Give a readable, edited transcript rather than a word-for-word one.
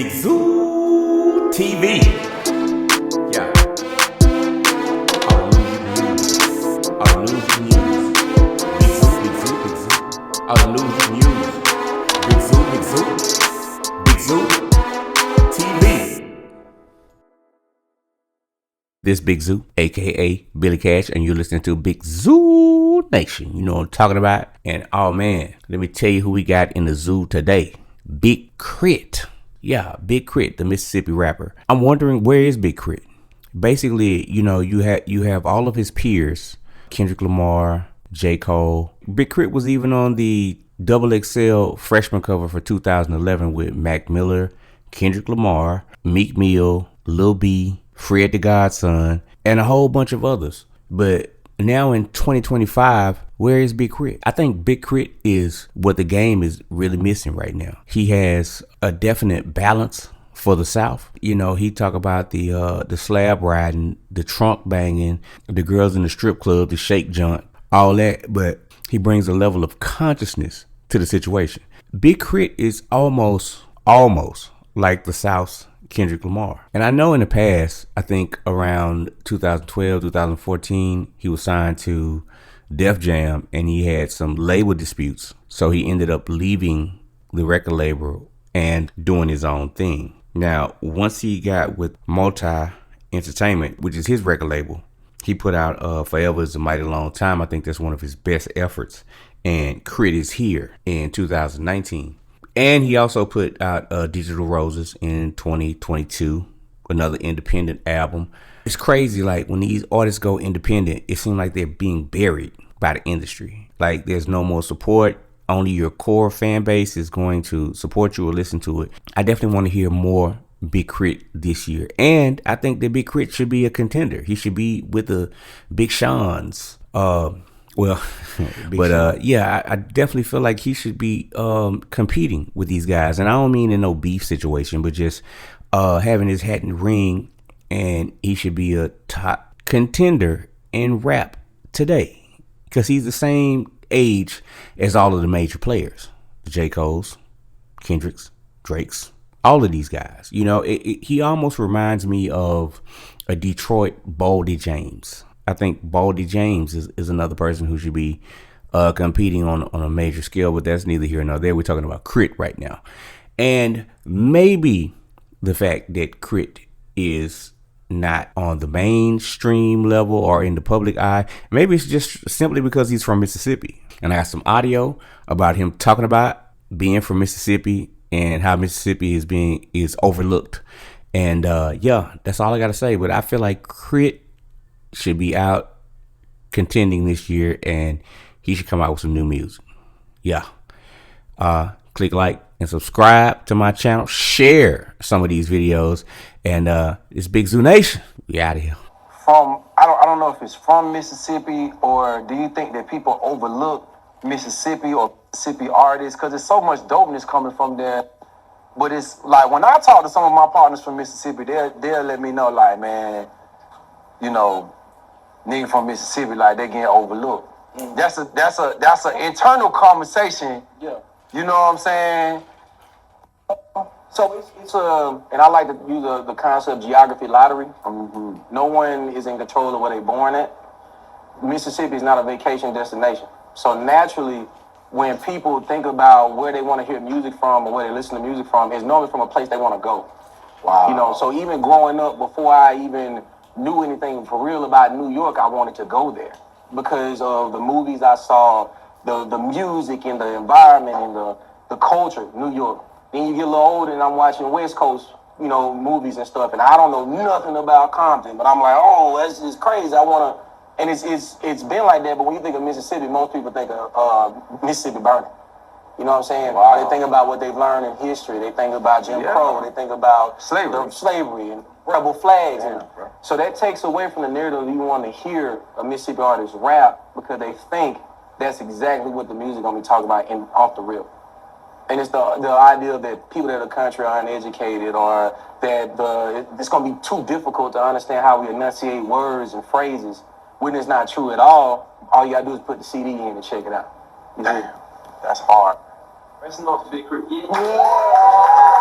Big Zoo TV. Yeah. All the news. All the news and news. Big Zoo, Big Zoo, Big Zoo. All the news and news. Big Zoo, Big Zoo. Big Zoo TV. This Big Zoo, aka Billy Cash, and you're listening to Big Zoo Nation. You know what I'm talking about? And oh man, let me tell you who we got in the zoo today. Big K.R.I.T. Yeah, Big K.R.I.T., the Mississippi rapper. I'm wondering, where is Big K.R.I.T.? Basically, you know, you have all of his peers, Kendrick Lamar, J. Cole. Big K.R.I.T. was even on the XXL freshman cover for 2011 with Mac Miller, Kendrick Lamar, Meek Mill, Lil B, Fred the Godson, and a whole bunch of others. But now in 2025, where is Big K.R.I.T.? I think Big K.R.I.T. is what the game is really missing right now. He has a definite balance for the South. You know, he talk about the slab riding, the trunk banging, the girls in the strip club, the shake joint, all that. But he brings a level of consciousness to the situation. Big K.R.I.T. is almost like the South's Kendrick Lamar. And I know in the past, I think around 2012, 2014, he was signed to Def Jam and he had some label disputes. So he ended up leaving the record label and doing his own thing. Now, once he got with Multi Entertainment, which is his record label, he put out Forever Is a Mighty Long Time. I think that's one of his best efforts. And K.R.I.T. is here in 2019. And he also put out Digital Roses in 2022, another independent album. It's crazy, like when these artists go independent, it seems like they're being buried by the industry. Like there's no more support. Only your core fan base is going to support you or listen to it. I definitely want to hear more Big K.R.I.T. this year. And I think that Big K.R.I.T. should be a contender. He should be with the Big Sean's. Yeah, I definitely feel like he should be competing with these guys. And I don't mean in no beef situation, but just having his hat in the ring, and he should be a top contender in rap today because he's the same age as all of the major players, the J. Cole's, Kendrick's, Drake's, all of these guys. You know, he almost reminds me of a Detroit Baldy James. I think Baldy James is another person who should be competing on a major scale, but that's neither here nor there. We're talking about K.R.I.T. right now. And maybe the fact that K.R.I.T. is not on the mainstream level or in the public eye, maybe it's just simply because he's from Mississippi. And I got some audio about him talking about being from Mississippi and how Mississippi is overlooked. And yeah, that's all I got to say. But I feel like K.R.I.T. should be out contending this year, and he should come out with some new music. Yeah. Click like and subscribe to my channel. Share some of these videos. And it's Big Zoo Nation. We out of here. I don't know if it's from Mississippi, or do you think that people overlook Mississippi or Mississippi artists? Because there's so much dopeness coming from there. But it's like when I talk to some of my partners from Mississippi, they'll let me know, like, man, you know, nigga from Mississippi, like they getting overlooked. Mm-hmm. That's an internal conversation. Yeah. You know what I'm saying? So it's and I like to use the concept geography lottery. Mm-hmm. No one is in control of where they're born at. Mississippi is not a vacation destination. So naturally, when people think about where they want to hear music from or where they listen to music from, it's normally from a place they want to go. Wow. You know, so even growing up, before I even knew anything for real about New York, I wanted to go there because of the movies I saw, the music and the environment and the culture, New York. Then you get a little older and I'm watching West Coast, you know, movies and stuff, and I don't know nothing about Compton, but I'm like, oh, that's just crazy. I want to, and it's been like that, but when you think of Mississippi, most people think of Mississippi burning. You know what I'm saying? Wow. They think about what they've learned in history. They think about Jim Crow. They think about slavery and rebel flags. Yeah, and so that takes away from the narrative you want to hear a Mississippi artist rap because they think that's exactly what the music going to be talking about off the rip. And it's the idea that people that are country are uneducated or that it's going to be too difficult to understand how we enunciate words and phrases when it's not true at all. All you got to do is put the CD in and check it out. Damn, that's hard. Rest in peace, Big K.R.I.T. Yeah.